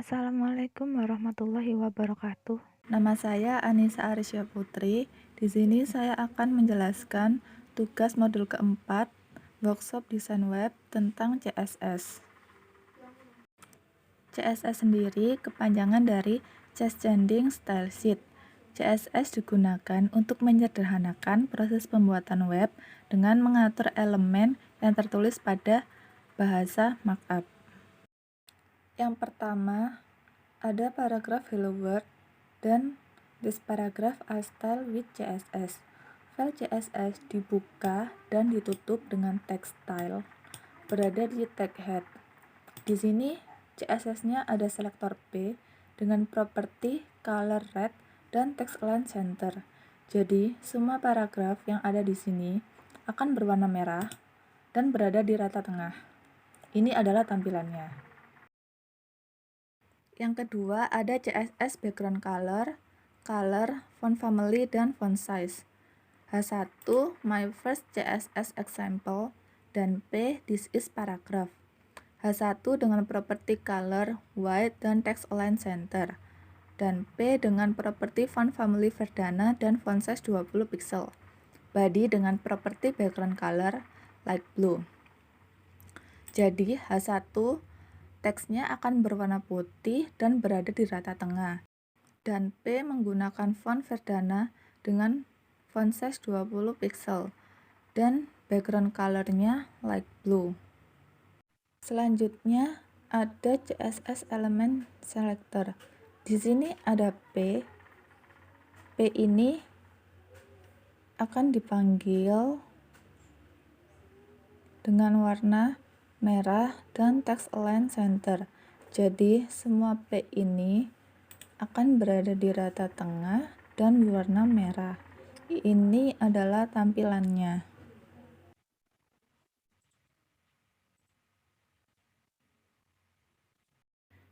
Assalamualaikum warahmatullahi wabarakatuh. Nama saya Anissa Arisya Putri. Di sini saya akan menjelaskan tugas modul keempat, workshop desain web tentang CSS. CSS sendiri kepanjangan dari Changing Style Sheet. CSS digunakan untuk menyederhanakan proses pembuatan web dengan mengatur elemen yang tertulis pada bahasa markup. Yang pertama, ada paragraf Hello World dan this paragraph are styled with CSS. File CSS dibuka dan ditutup dengan text style berada di tag head. Di sini CSS-nya ada selektor P dengan properti color red dan text align center. Jadi, semua paragraf yang ada di sini akan berwarna merah dan berada di rata tengah. Ini adalah tampilannya. Yang kedua, ada CSS background color, font family, dan font size. H1, my first CSS example, dan P, this is paragraph. H1 dengan properti color, white, dan text align center. Dan P dengan properti font family Verdana dan font size 20 pixel. Body dengan properti background color, light blue. Jadi H1 teksnya akan berwarna putih dan berada di rata tengah. Dan P menggunakan font Verdana dengan font size 20 pixel dan background colornya light blue. Selanjutnya ada CSS element selector. Di sini ada P. P ini akan dipanggil dengan warna merah dan text align center. Jadi semua P ini akan berada di rata tengah dan berwarna merah. Ini adalah tampilannya.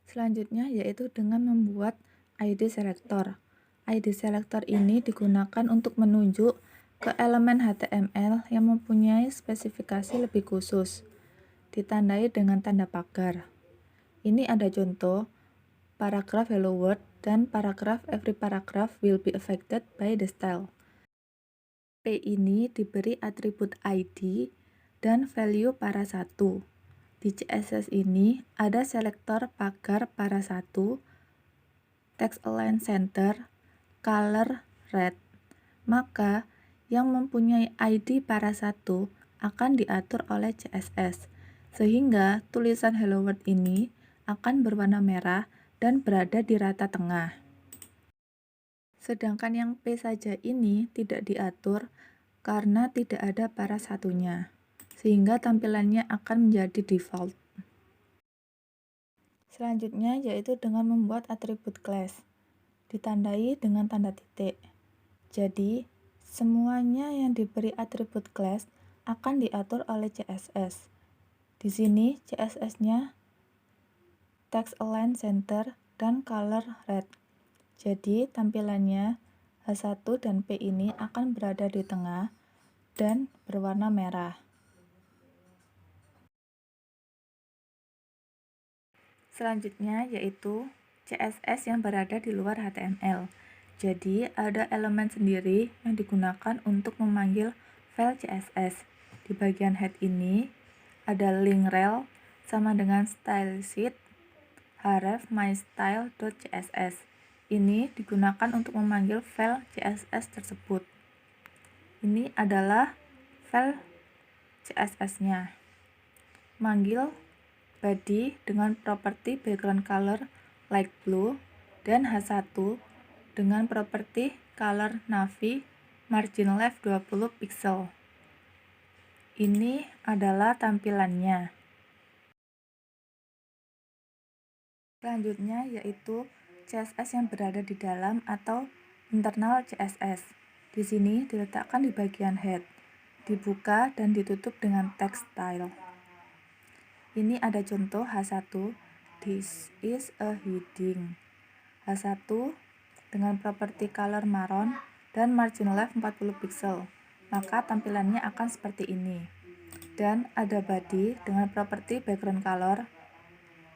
Selanjutnya yaitu dengan membuat ID selector. ID selector ini digunakan untuk menunjuk ke elemen HTML yang mempunyai spesifikasi lebih khusus, ditandai dengan tanda pagar. Ini ada contoh paragraph hello world dan paragraph every paragraph will be affected by the style. P ini diberi atribut ID dan value para satu. Di CSS ini ada selektor pagar para satu, text align center, color red. Maka yang mempunyai ID para satu akan diatur oleh CSS, sehingga tulisan hello world ini akan berwarna merah dan berada di rata tengah. Sedangkan yang P saja ini tidak diatur karena tidak ada para satunya, sehingga tampilannya akan menjadi default. Selanjutnya yaitu dengan membuat atribut class, ditandai dengan tanda titik. Jadi, semuanya yang diberi atribut class akan diatur oleh CSS. Di sini CSS-nya text align center dan color red. Jadi, tampilannya H1 dan P ini akan berada di tengah dan berwarna merah. Selanjutnya yaitu CSS yang berada di luar HTML. Jadi, ada elemen sendiri yang digunakan untuk memanggil file CSS. Di bagian head ini ada link rel sama dengan style sheet href mystyle.css. Ini digunakan untuk memanggil file CSS tersebut. Ini adalah file CSS-nya. Manggil body dengan properti background color light blue dan H1 dengan properti color navy margin left 20 pixel. Ini adalah tampilannya. Selanjutnya yaitu CSS yang berada di dalam atau internal CSS. Di sini diletakkan di bagian head, dibuka dan ditutup dengan text style. Ini ada contoh H1, this is a heading. H1 dengan properti color marron dan margin left 40 pixel. Maka tampilannya akan seperti ini. Dan ada body dengan properti background color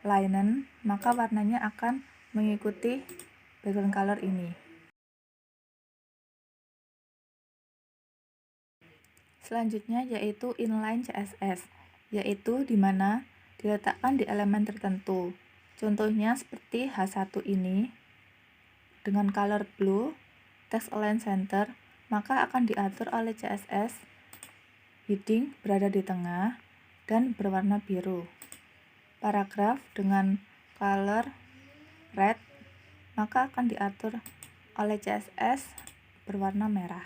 linen, maka warnanya akan mengikuti background color ini. Selanjutnya yaitu inline CSS, yaitu di mana diletakkan di elemen tertentu. Contohnya seperti H1 ini, dengan color blue, text align center, maka akan diatur oleh CSS, heading berada di tengah, dan berwarna biru. Paragraf dengan color red, maka akan diatur oleh CSS berwarna merah.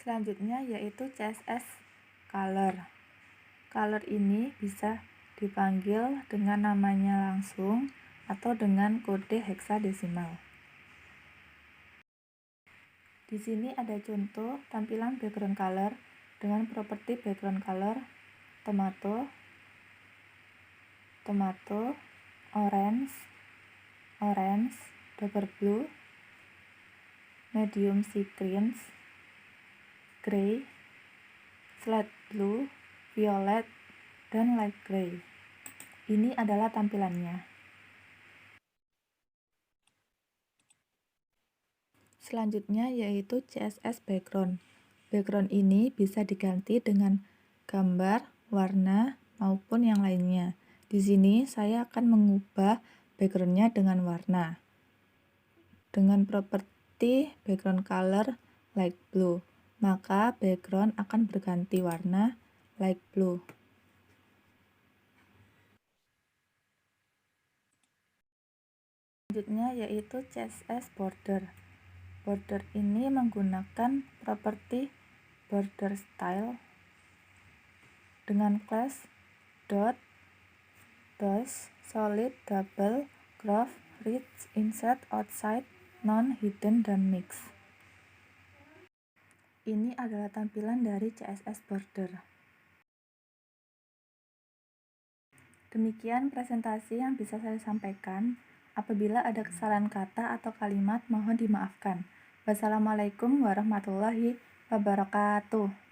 Selanjutnya yaitu CSS color. Color ini bisa dipanggil dengan namanya langsung atau dengan kode heksadesimal. Di sini ada contoh tampilan background color dengan properti background color tomato, orange, dark blue, medium sea green, gray, slate blue, violet, dan light gray. Ini adalah tampilannya. Selanjutnya yaitu CSS background. Background ini bisa diganti dengan gambar, warna, maupun yang lainnya. Di sini saya akan mengubah backgroundnya dengan warna. Dengan properti background color light blue, maka background akan berganti warna light blue. Selanjutnya yaitu CSS border. Border ini menggunakan properti border style dengan class dot base solid double graph rich inside outside non hidden dan mix. Ini adalah tampilan dari CSS border. Demikian presentasi yang bisa saya sampaikan. Apabila ada kesalahan kata atau kalimat, mohon dimaafkan. Wassalamualaikum warahmatullahi wabarakatuh.